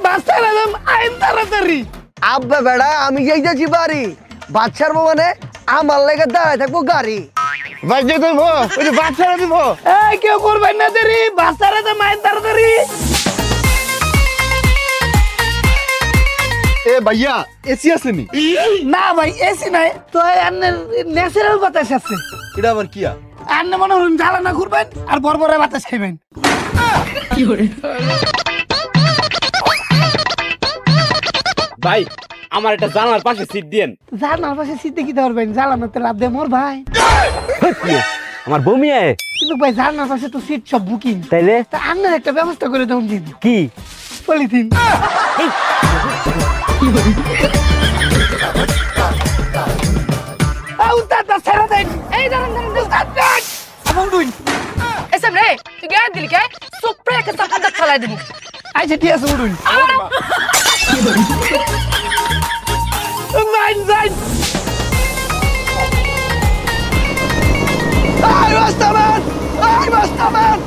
বাচ্চার নাম আইন তাড়াতাড়ি। আব্বা বেড়া আমি যাইতেছি বাড়ি, বাচ্চার মানে আমার লেগে দাঁড়ায় থাকবো গাড়ি। ভাই যে দেবো ওই যে বাচ্চারা দিব। এই কেউ করবেন না দেরি, বাচ্চার নাম আইন তাড়াতাড়ি। এ ভাইয়া এসি আসেনি? না ভাই এসি নাই তো, ন্যাচারাল বাতাস আছে। এটা আবার কি? আন্নে মনে হল জ্বালানা ঘুরবেন আর বরবরে বাতাস খাইবেন। ভাই আমার একটা জানালার পাশে সিট দিয়েন। জানার পাশে সিটে কি ধরবেন, জ্বালানাতে লাভ দে মোর ভাই। আমার বমি আয়। কিন্তু ভাই জানার পাশে তো সিট সব বুকিং, তাইলে তা আন্নের একটা ব্যবস্থা করে দেন দিন। কি? পলিথিন। উস্তাদ ছেড়ে দেন। এই দাঁড়ান দাঁড়ান উস্তাদ দেন। আমার দুই এসব রে তুই গায়ে দিলি কে? সুপ্রে কে সাকাত চালাই দিবি। আচ্ছা ঠিক আছে উঠুন। Nine nine. আই বাস্তামান, আই বাস্তামান।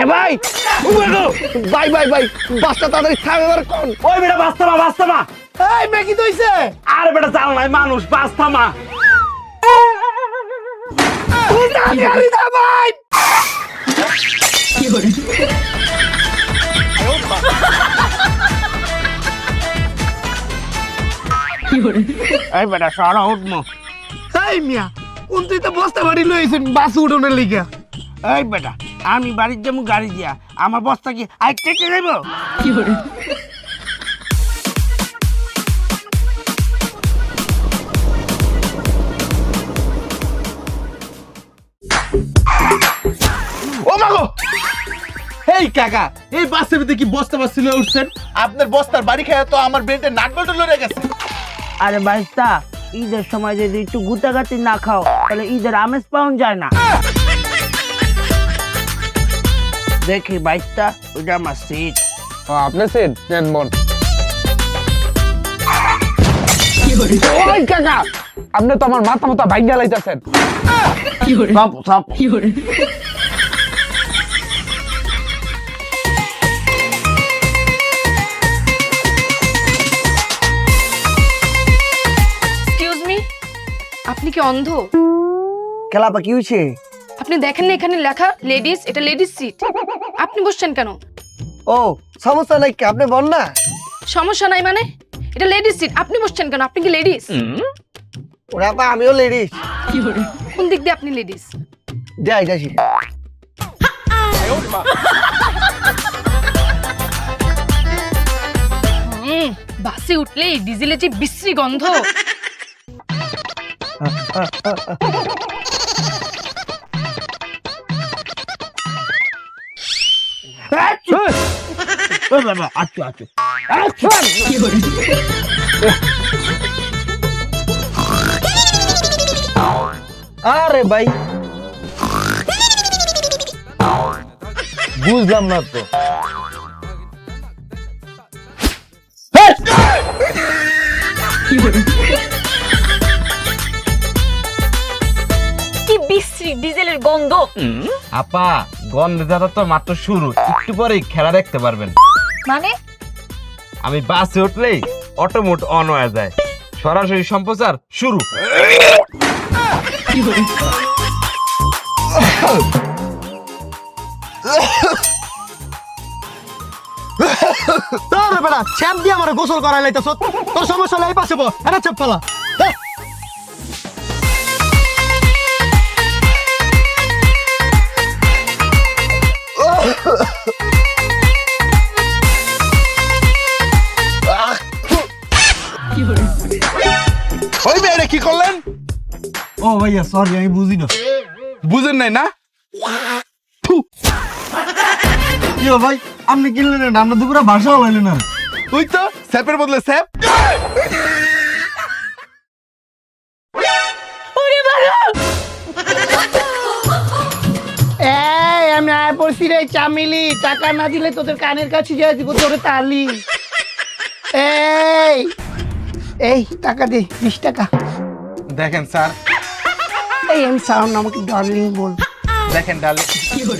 এ ভাই ভাই ভাই ভাই বাসটা তাড়াতাড়ি থামাবার কোন। ওই বেটা বাস্তামা বাস্তামা। এই মেকি দইছে। আর বেটা জানালায় মানুষ, বাস্তামা। উস্তাদ গাড়ি থামাই। এই বেটা সারা উঠমো। এই মিয়া কোন তুই তো বস্তা বাড়ি লইছেন বাস উঠোনের লিগা। এই বেটা আমি বাড়ির যাবো গাড়ি দিয়া, আমার বস্তা কি আই টেকে যাইব? ও মাগো! এই কাকা, এই বাসের ভিতরে কি বস্তা বাসছিল উঠছেন? আপনার বস্তার বাড়ি খেয়ে তো আমার বেল্টে নাট বল্টু লড়ে গেছে। আরে ভাইস্তা, ঈদের সময় যদি একটু গুতাগাতি না খাও তাহলে ঈদের আমেজ পাওয়া যায় না। দেখি ভাইস্তা, ওইটা আমার সিট। আপনার সেট নেন মন। ওই কাকা আপনি তো আমার মাথা মাথা ভাঙ্গা লাইতাছেন। সব সব এক্সকিউজ মি, আপনি কি অন্ধ? খেলাপা কি হয়েছে? আপনি দেখেন না এখানে লেখা লেডিস, এটা লেডিস সিট। আপনি বসছেন কেন? ও সমস্যা নাই কি, আপনি বল না। সমস্যা নাই মানে? এটা লেডিস সিট, আপনি বসছেন কেন? আপনি কি লেডিস? ওরা আপা আমিও লেডিস। কোন দিক দিয়ে আপনি লেডিস? যাই যাইছি। বাসে উঠলেই ডিজেলের যে বিশ্রী গন্ধ। আচ্ছা আচ্ছা আরে ভাই বুঝলাম না তো। কি বিশ্রী ডিজেলের গন্ধ। আপা গন্ধে যাতা তো মাত্র শুরু, একটু পরেই খেলা দেখতে পারবেন। মানে আমি বাসে উঠলেই অটোমোট অন হয়ে যায়, সরাসরি সম্প্রচার শুরু। তোর বেটা চ্যাপ দিয়ে আমার গোসল করাই লাইতাছ। তোর সমস্যা নাই পাশে বল, আরে চাপ ফেলা। ওই মেয়েরা কি করলেন? ও ভাইয়া সরি আমি বুঝি না। বুঝেন নাই না? কি ভাই আপনি কিনলেন না, আমরা দুপুরে ভাষাও হইলেন না। তুই তো স্যাপের বদলে স্যাপ। এই আমি আয় পড়ছি রে চামিলি, টাকা না দিলে তোদের কানের কাছে যাই দিব তোরে তালি। এই এই টাকা দে 20 টাকা। দেখেন স্যার, এই আমি সাউন্ড আমাকে ডার্লিং বল। দেখেন ডালে,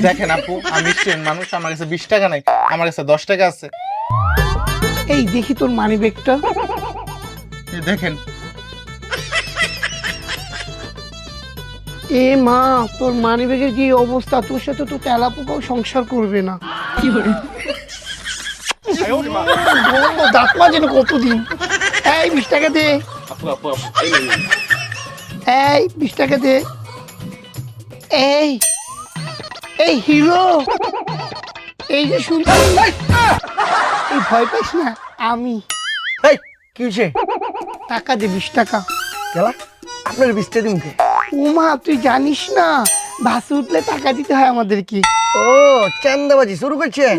দেখেন আপু আমি স্টুডেন্ট মানুষ, আমার কাছে 20 টাকা নাই, আমার কাছে 10 টাকা আছে। এই দেখি তোর মানি ব্যাগটা। এই দেখেন। এ মা, তোর মানি ব্যাগের কি অবস্থা? তোর সাথে তো তেলাপোকাও সংসার করবে না। দাঁত মাজে না কতদিন। এই 20 টাকা দে। এই 20 টাকা দে। এই এই হিরো, এই যে শুনছি, এই ভয় পাইস না, আমি। এই কি হয়েছে? টাকা দে 20 টাকা। গেলা আপনার 20 টাকা দিমকে। উমা, তুই জানিস না বাসে উঠলে টাকা দিতে হয় আমাদেরকে। ও চান্দাবাজি শুরু করছেন?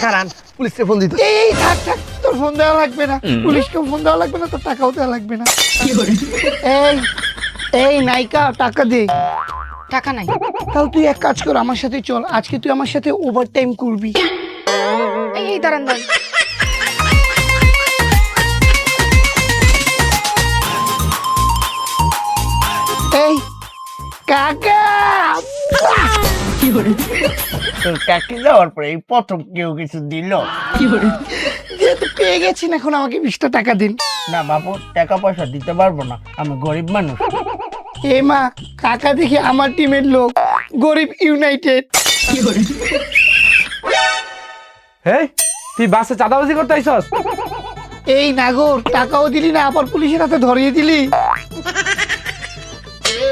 কারণ পুলিশে ফোন দিতে। এই থাক থাক, তোর ফোন দেওয়া লাগবে না, পুলিশকেও ফোন দেওয়া লাগবে না, তোর টাকাও দেওয়া লাগবে না। এই এই নায়িকা, টাকা দে। টাকা নাই। তাহলে তুই এক কাজ কর, আমার সাথে চল, আজকে তুই আমার সাথে ওভার টাইম করবি। এই দাঁড়ান দাঁড়ান। এই কাকা, তোর চাকরি যাওয়ার পরে এই প্রথম কেউ কিছু দিল। যেহেতু পেয়ে গেছেন, এখন আমাকে 20 টাকা দিন। না বাবু, টাকা পয়সা দিতে পারবো না, আমি গরিব মানুষ। এ মা, কাকা দেখি আমার টিমের লোক, গরিব ইউনাইটেড। এই তুই বাসে চাঁদাবাজি করতে আইছস? এই নাগর, টাকাও দিলি না, আবার পুলিশের হাতে ধরিয়ে দিলি।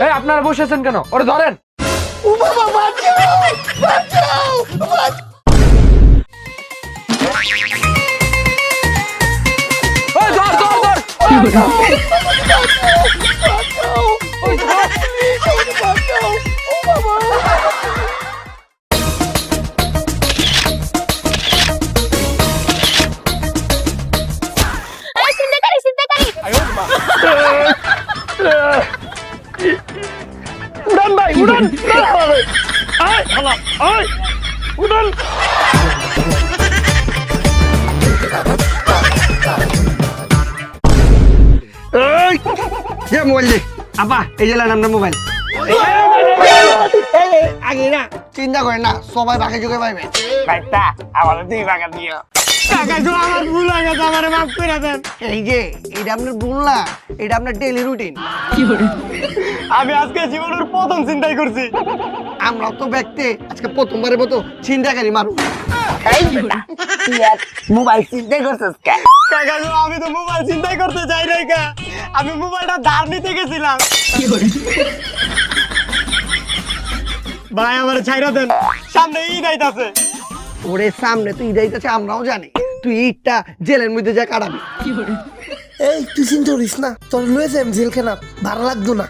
এই আপনারা বসেছেন কেন? ওরে ধরেন। ও বাবা, বাঁচাও বাঁচাও বাঁচাও। ওই ধর ধর ধর। উড়ান ভাই, উড়ান। উড়ান। যে মোবাইল দে। আপা এই যে আপনার মোবাইল। আগে না চিন্তা করেন না, সবাই বাকি যোগে পাইবে। ভাইটা আমার 2 টাকা দিও। কাকা, তো আমার ভুল হয়ে গেছে, আমারে মাফ করে দেন। এই যে এটা আপনার ভুল না, এটা আপনার ডেইলি রুটিন। আমি আজকে জীবনের প্রথম চিন্তাই করছি। আমরা তো ব্যক্তি আজকে প্রথমবারের মতো চিন্তাকারী মানুষ। এই বেটা, তুই আর মোবাইল চিন্তা করছিস কে? কাকা গো, আমি তো মোবাইল চিন্তাই করতে চাই নাই কা। আমি মোবাইলটা ধার নিতে গেছিলাম। ভাই আমার ছাইরা দেন, সামনে ঈদ আইতাছে। ওরে সামনে তুই যাইতেছে, আমরাও জানি। তুই ঈদটা জেলের মধ্যে যা কাটাবি। এই তুই চিন্তা করিস না, তোর লয়েছে জেল খেলা, ভালো লাগতো না।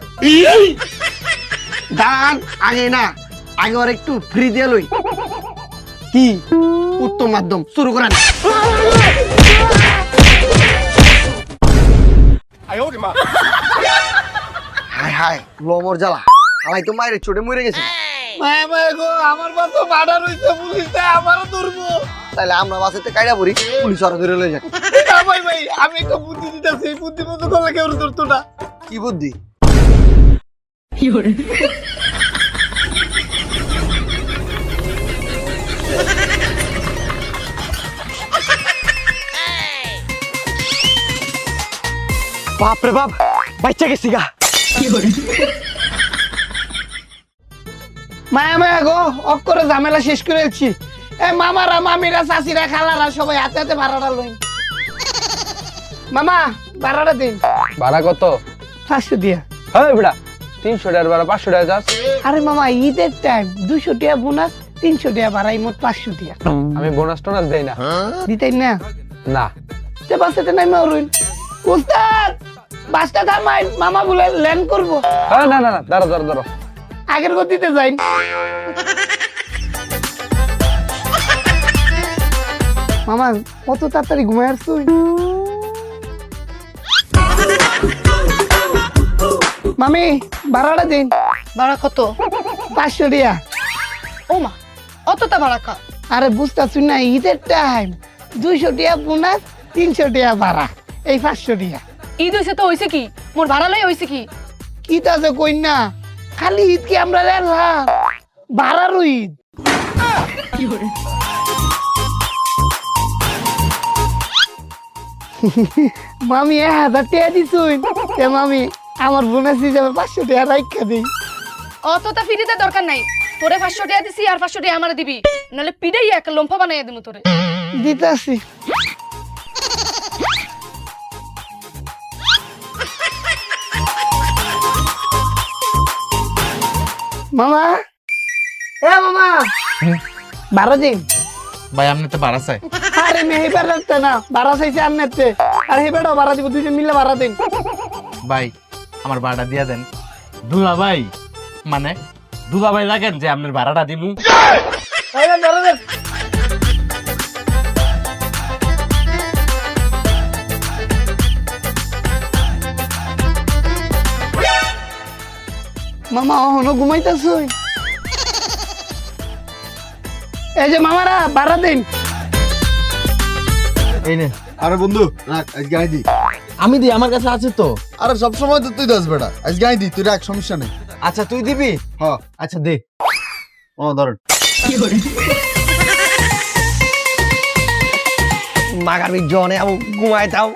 দাঁড়ান, আগে না, আগে ওর একটু ফ্রি দিয়ে লই। কি উত্তম মাধ্যম শুরু করেন। হায় হায়, লমর জ্বালা, হালাই তো মায়ের চোটে মরে গেছে। মায়া মায়া গো, আমার বাতো মার্ডার হইছে, পুলিশে আমারও ধরবো। তাহলে আমরা বাসেতে কাইরা পড়ি, পুলিশ ওরা ধরে লয়ে যাক। না ভাই ভাই, আমি একটা বুদ্ধি দিতেছি, এই বুদ্ধি মতো করলে কেউ ধরতো না। কি বুদ্ধি? বাপরে বাপ, বাচ্চা গেছি গা। মায়া মায়া গো, অক্ষরে ঝামেলা শেষ করে এসেছি। এ মামারা, মামিরা, চাচিরা, খালারা সবাই হাতে হাতে ভাড়াটা লই। মামা, ভাড়াটা দিন। ভাড়া কত? 500 দিয়া। হ্যাঁ বেটা, 300 টাকার ভাড়া 500 টাকা যাস। আরে মামা, ঈদের টাইম, 200 টাকা বোনাস, 300 টাকা ভাড়াই, মোট 500 টাকা। আমি বোনাস টোনাস দেই না। দিতেই না? না। তে বাসেতে নাইমা অরুণ। উস্তাদ, বাসটা থামাই, মামা বলে ল্যান্ড করবো। হ্যাঁ না না না, দাঁড়া দাঁড়া দাঁড়া। আগের গতিতে যাই। মামা, কত তাড়াতাড়ি ঘুমায় আসছো? মামি, ভাড়াটা দিন। ভাড়া কত? 500 টাকা। ও মা, অতটা ভাড়া কা? আরে বুঝতেছি না, ঈদের টাইম, 200 টাকা বোনাস, 300 টাকা ভাড়া, এই 500 টাকা। ঈদ হইছে তো হইছে কি? মোর ভাড়া লই হইছে কি? কি তাছে কই না, খালি ঈদ কি আমরা রেলাম, ভাড়ারও ঈদ। মামি 1000 টাকা দিছুন তে মামি আমার বোনাস হিসাবে 500 টাকা রাখা দিই। অতটা ফিরিতে দরকার নাই, তোরে 500 টাকা দিছি আর 500 টাকা আমারে দিবি, নাহলে পিড়াই এক লম্ফা বানাইয়া দিমু তোরে। দিতাছি। মামা মামা 12 দিন। ভাই আপনি তো ভাড়া চাই। আরে মেহি পারতে না, ভাড়া চাইছে আনতে। আর হে বেটা ভাড়া দিব, দুইজন মিলে ভাড়া দিন। ভাই আমার ভাড়া দিয়া দেন। দুলা ভাই মানে দুলা ভাই লাগেন যে আপনার ভাড়াটা দিমু। আরে ভাড়া দেন। মামা হনো ঘুমাইতেছ? এই যে মামারা ভাড়া দিন। এই নে। আরে বন্ধু রাখ, আজ গাই দি। আমি দিই, আমার কাছে আছে তো। আরে সব সময় তো তুই দাস বেটা, আজ গাই দি, তুই রাখ, সমস্যা নেই। আচ্ছা তুই দিবি? হ আচ্ছা দে। ও ধর। মাগার জনে ঘুমাই দাও।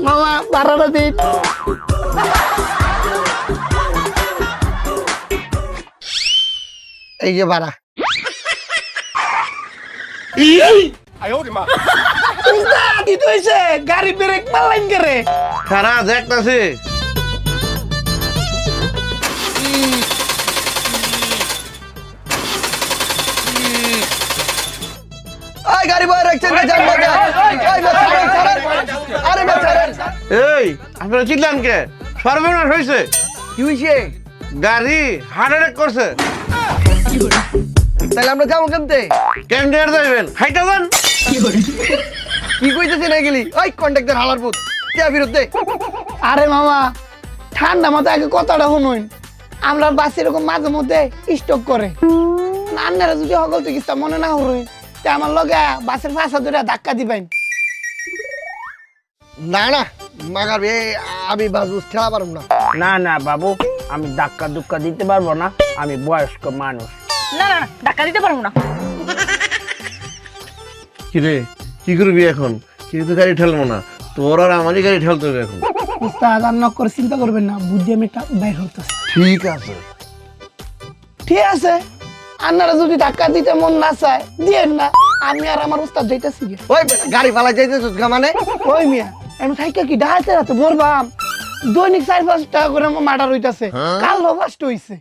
মামা ভাড়াটা দিন। এই যে ভাড়া। কি হইছে? গাড়ি ব্রেক মারলাম কে রে? খারা দেখতাছি। এই গাড়ি বয় রাখছেন না, যান বাজা। এই না ছাড়েন, ছাড়েন। আরে না ছাড়েন। এই আপনারা চিল্লান কে? সর্বনাশ হইছে। কি হইছে? গাড়ি হার্ট অ্যাটাক করছে। তাহলে আমরা যাবো কেমতে? কেমতে আর যাইবেন? হাইটা যান। কি কইতেছেন এগুলি? ওই কন্ডাক্টর হালার পুত, কে বিরুদ্ধে? আরে মামা ঠান্ডা মাথায় আগে কথাটা শুনুন। আমরা বাস এরকম মাঝে মধ্যে স্টক করে, নান্নারা যদি সকল চিকিৎসা মনে না হরুন তে আমার লগে বাসের ফাঁসা ধরে ধাক্কা দিবেন। না না মাগার আমি বাস বুঝ খেলা পারব না। না না বাবু, আমি ধাক্কা দুক্কা দিতে পারবো না, আমি বয়স্ক মানুষ। না না না, টাকা দিতে পারবো না। কিরে কি করবি এখন? কিন্তু গাড়ি ঠেলবো না, তোর আর আমারই গাড়ি ঠেলতে হবে এখন। উস্তাদ আর নক করে চিন্তা করবেন না, বুদ্ধি আমি বাইর হতেছি। ঠিক আছে। ঠিক আছে, আপনারা যদি ধাক্কা দিতে মন না চায় দিয়েন না, আমি আর আমার উস্তাদ যাইতেছি। ওই বেটা, গাড়ি পালা যাইতেছিস গা মানে? ওই মিয়া আমি থাইকা কি ডাহাতে রাতে মরবাম? দৈনিক 4-5 টাকা করে আমার মার্ডার হইতাছে, কালো ফার্স্ট হইছে।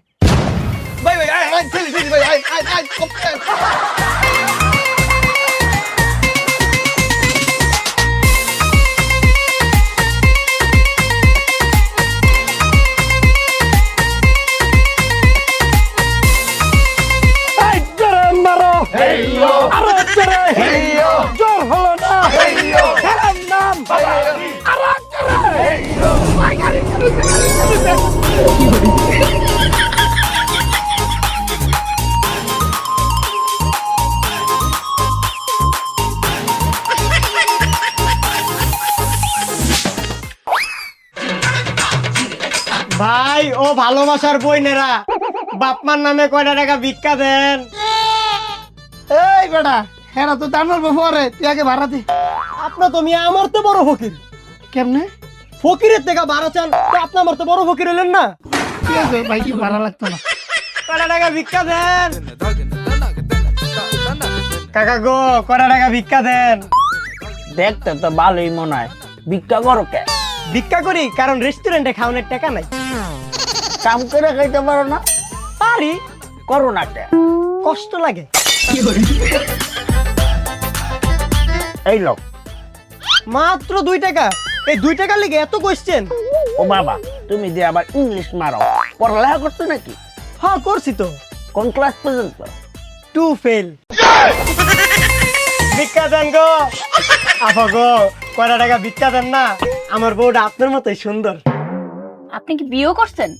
ভাই ভাই আয় আয় ছেলে ছেলে ভাই আয় আয় আয় কপে। এই জোরে মারো, হেইয়ো আরো জোরে, হেইয়ো জোর হলো না, হেইয়ো খেলার নাম, আরো জোরে, হেইয়ো গাড়ি ভাই ও ভালোবাসার বইনেরা, বাপমার নামে কয়টা টাকা ভিক্ষা দেন। এই বেটা হেরা তো দানোর পরে তুই আগে ভাড়া দি। আপনার তো মিয়া আমার তো বড় ফকির। কেমনে? ফকিরের থেকে ভাড়া চান তো আপনি আমার তো বড় ফকির হলেন না। ঠিক আছে ভাই, কি ভাড়া লাগতো না। কয়টা টাকা ভিক্ষা দেন কাকা গো, কয়টা টাকা ভিক্ষা দেন। দেখতে তো ভালোই মনে হয়, ভিক্ষা করো কে? ভিক্ষা করি কারণ রেস্টুরেন্টে খাওয়ানোর টাকা নাই। কাম করে খাইতে পারো না? পারি, করো না কে? কষ্ট লাগে। এই লোক মাত্র 2 টাকা, এই 2 টাকার লেগে এত কোশ্চেন। ও বাবা, তুমি যে আবার ইংলিশ মারো, পড়ালেখা করছো নাকি? হ্যাঁ করছি তো, কোন ক্লাস পর্যন্ত? 2 ফেল। ভিক্ষা দেন গো আপা গো, কয়টা টাকা ভিক্ষা দেন না, আমার বউটা আপনার মতোই সুন্দর। আপনি কি বিয়ে করছেন?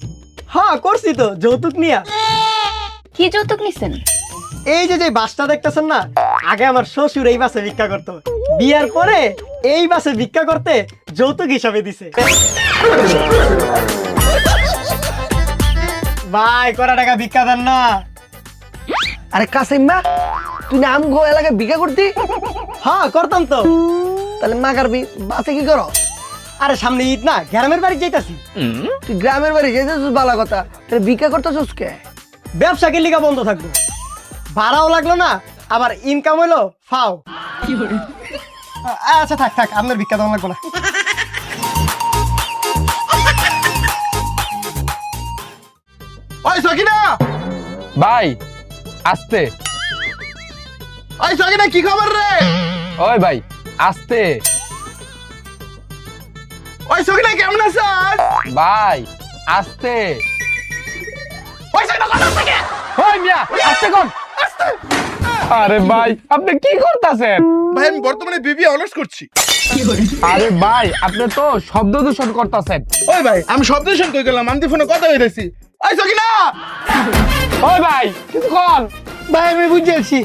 হ্যাঁ করছি তো, যৌতুক নিয়া। কি যৌতুক নিছেন? এই যে যে বাসটা দেখতেছেন না, আগে আমার শ্বশুর এই বাসে ভিক্ষা করতো, বিয়ার পরে এই বাসে ভিক্ষা করতে যৌতুক হিসাবে দিছে। ভাই কয়টা টাকা ভিক্ষা দেন না। আরে কাসিম মা, তুই না আমগো এলাকায় ভিক্ষা করতি? হ্যাঁ করতাম তো। তাহলে মাগারবি বাসে কি করো? আরে সামনে ঈদ না, গ্রামের বাড়ি যাইতাছি। তুই গ্রামের বাড়ি যেতেছিস ভালো কথা, তাহলে ভিক্ষা করতেছিস কে? ব্যবসা কি লিগা বন্ধ থাকবো? ভাড়াও লাগলো না, আবার ইনকাম হইলো ফাও। আচ্ছা থাক থাক, আপনার ভিক্ষা দেওয়া লাগবো না। ওই সকিনা, ভাই আস্তে। ওই সকিনা কি খবর রে? ওই ভাই আস্তে। ওই সকিনা কেমন আছেন? ভাই আস্তে। ওই সকিনা কথা থেকে ওই মিয়া আস্তে কোন? আরে ভাই আপনি কি করতেছেন? ভাই আমি বর্তমানে বিবি অনার্স করছি। আরে ভাই আপনি তো শব্দ দূষণ করতেছেন। ওই ভাই আমি শব্দ দূষণ কই গেলাম, আমি তো ফোনে কথা হইতেছি। ওই সকিনা, ওই ভাই কিছু কন। ভাই আমি বুঝেছি,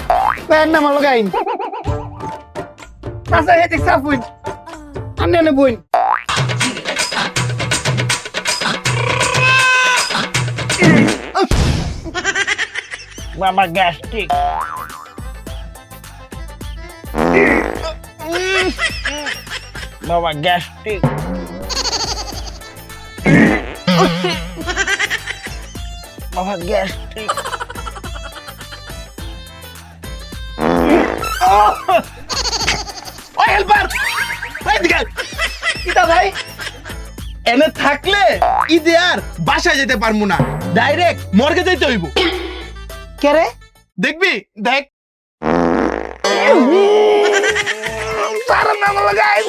ভাইয়ের নাম হলো গাইন। আচ্ছা হেদিক সাফুন, আমি এনে বইন। বাবা গ্যাস্ট্রিক। বাবা গ্যাস্ট্রিক। বাবা গ্যাস্ট্রিক। ওই হেল্পার, ওই দিকে কিটা ভাই, এনে থাকলে ঈদে আর বাসায় যেতে পারবো না, ডাইরেক্ট মর্গে যেতে হইব। কে রে? দেখবি দেখ। সারার নাম হলো গাইন।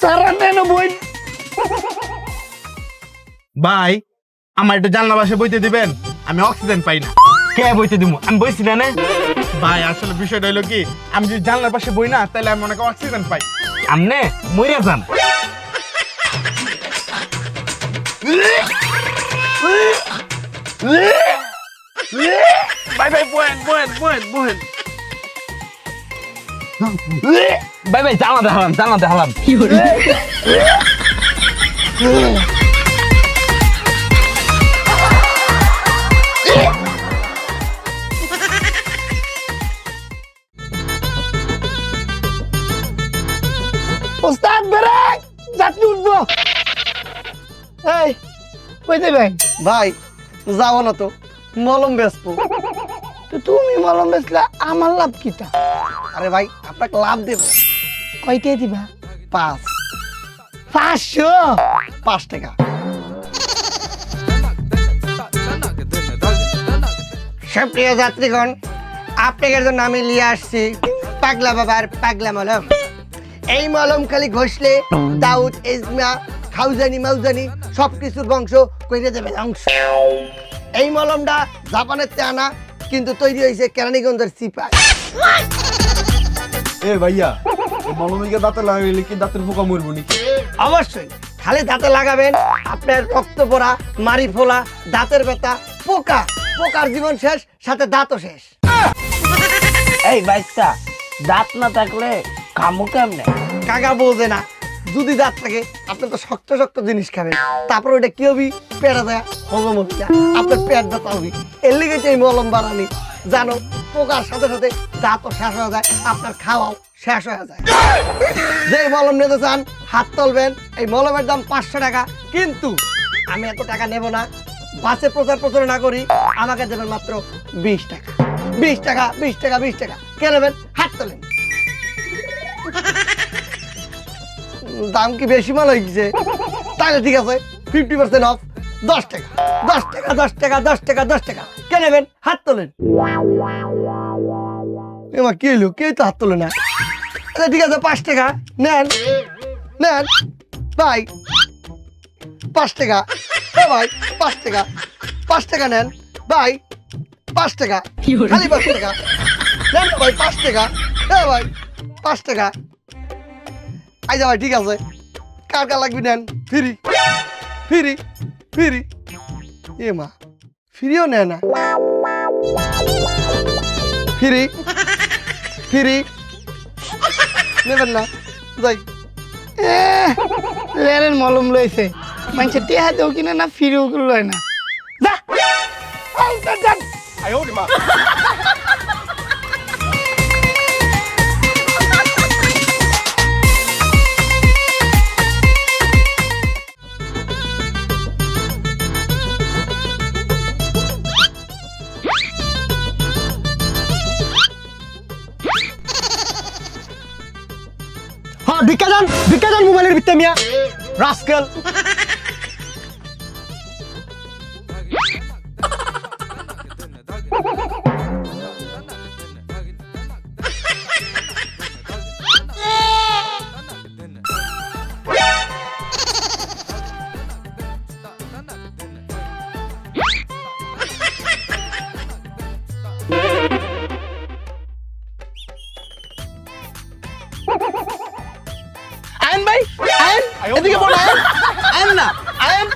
সারার নাম বইন। ভাই আমার একটু জানলা বাসে বইতে দিবেন, আমি অক্সিজেন পাই না। কে বইতে দিমু? আমি বইছি না। ভাই আসলে বিষয়টা হলো কি, আমি যদি জানলার পাশে বই না তাহলে আমি অনেক অক্সিজেন পাই। আমনে মইরা যান। ভাই ভাই বহেন বহেন বহেন বহেন। ভাই ভাই জানা দেখালাম, জানা দেখালাম। ওস্তাদ বেরেক, যাত্রী উঠবো। এই কই যাবেন? ভাই যাবো না তো, মলম বেচবো। তো তুমি মলম বেচলা, আমার লাভ কিটা? আরে ভাই আপনাকে লাভ দেবো। কয়টা দিবা? 5 500। টাকা। সুপ্রিয় যাত্রীগণ, আপনাদের জন্য আমি নিয়ে আসছি পাগলা বাবার পাগলা মলম। এই মলম খালি ঘষলে দাউদ, ইজমা, খাউজানি মাউজানি সবকিছুর বংশ কইরে যাবে ধ্বংস। এই মলমটা জাপানের তে আনা, কিন্তু তৈরি হয়েছে কেরানীগঞ্জের সিপাই। এ ভাইয়া, মলমিকে দাঁতে লাগাইলে কি দাঁতের পোকা মরবো নাকি? অবশ্যই খালি দাঁতে লাগাবেন, আপনার রক্ত পড়া, মারি ফোলা, দাঁতের ব্যথা, পোকা, পোকার জীবন শেষ, সাথে দাঁতও শেষ। এই বাইস্তা, দাঁত না থাকলে খামু কেমনে? কাকা বোঝে না, যদি দাঁত থাকে আপনি তো শক্ত শক্ত জিনিস খাবেন, তারপর ওটা কি হবি, পেটে যায় হজম হবি না, আপনার পেট ব্যথা হবি। এর লিগে এই মলম বানানি, জানো পোকার সাথে সাথে দাঁতও শেষ হয়ে যায়, আপনার খাওয়াও শেষ হয়ে যায়। যে মলম নিতে চান হাত তুলবেন। এই মলমের দাম 500 টাকা, কিন্তু আমি এত টাকা নেব না, বাসে প্রচার প্রচারণা করি, আমাকে দেবেন মাত্র 20 টাকা। 20 টাকা 20 টাকা 20 টাকা, কে নেবেন? হাত তোলেন। দাম কি বেশি মনে হয়েছে? তাহলে ঠিক আছে, 50% অফ, 10 টাকা 10 টাকা 10 টাকা 10 টাকা 10 টাকা, কে নেবেন? হাত তোলেন। এমা কি হলো, কেউ তো হাত তোলে না। আচ্ছা ঠিক আছে, 5 টাকা নেন, নেন ভাই, 5 টাকা। ভাই 5 টাকা, 5 টাকা নেন ভাই, 5 টাকা, খালি 5 টাকা নেন ভাই, 5 টাকা। ভাই 5 টাকা। আইজা ভাই, ঠিক আছে, কার কার লাগবে নেন, ফ্রি ফ্রি ফ্রি। এ মা, ফ্রিও নেয় না, ফ্রি ফ্রি নেবেন না, যাই। লেরেন মলম লইছে, মানুষের টেহা দেও কিনা না, ফিরেও লয় না। যা আয় ওরে মা। ভিক্ষা দেন মোবাইলের ভিতরে মিয়া রাস্কেল। আয়ন ভাই, আয়ন, এদিকে বল, আয়ন, আয়ন না, আয়ন।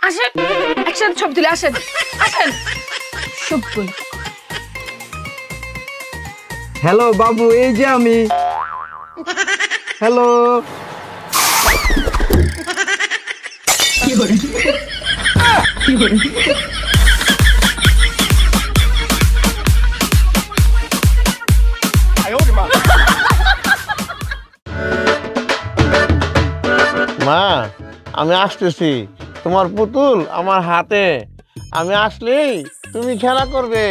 আসেন একসাথে ছবি তুলে আসেন আসেন সব বই। হ্যালো বাবু, এই যে আমি। হ্যালো। মা, আমি আসতেছি, তোমার পুতুল আমার হাতে, আমি আসলেই তুমি খেলা করবে।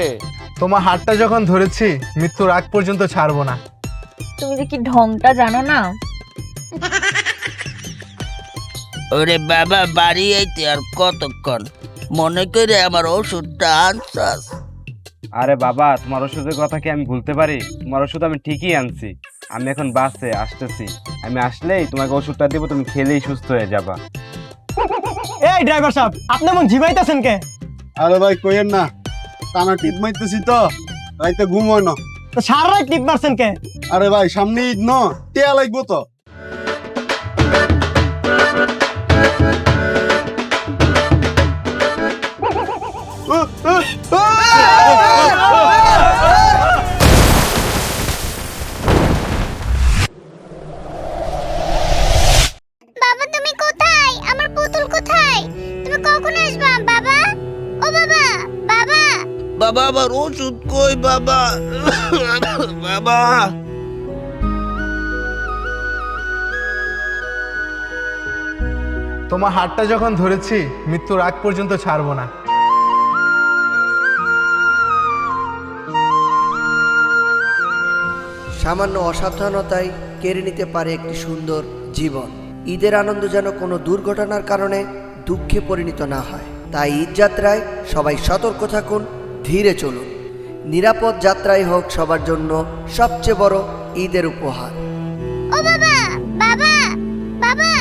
তোমার হাতটা যখন ধরেছি মৃত্যুর আগ পর্যন্ত ছাড়বো না। তুমি যে কি ঢংটা জানো না। ওরে বাবা, বাড়ি আইতে আর কতক্ষণ, মনে করে আমার ওষুধটা আনছাস। আরে বাবা, তোমার ওষুধের কথা কি আমি ভুলতে পারি? তোমার ওষুধ আমি ঠিকই আনছি। আমি এখন বাসে আসতেছি, আমি আসলেই তোমাকে ওষুধটা দেবো, তুমি খেলেই সুস্থ হয়ে যাবা। এই ড্রাইভার সাহেব, আপনি এমন ঝিমাইতেছেন কে? আরে ভাই কইেন না, টানা টিপ মারতেছি তো, রাইতে ঘুম হয় না। তো সারা রাত টিপ মারছেন কে? আরে ভাই সামনে ঈদ ন, টিয়া লাগবো তো। বাবা তুমি কোথায়? আমার পুতুল কোথায়? তুমি কখন আসবা বাবা? ও বাবা, বাবা। বাবা, আমার ওষুধ কই বাবা? বাবা। তোমার হাতটা যখন ধরেছি মৃত্যুর আগ পর্যন্ত ছাড়বো না। সামান্য অসাবধানতায় কেড়ে নিতে পারে একটি সুন্দর জীবন। ঈদের আনন্দ যেন কোনো দুর্ঘটনার কারণে দুঃখে পরিণত না হয়। তাই ঈদ যাত্রায় সবাই সতর্ক থাকুন, ধীরে চলুন। নিরাপদ যাত্রাই হোক সবার জন্য সবচেয়ে বড় ঈদের উপহার। ও বাবা, বাবা, বাবা।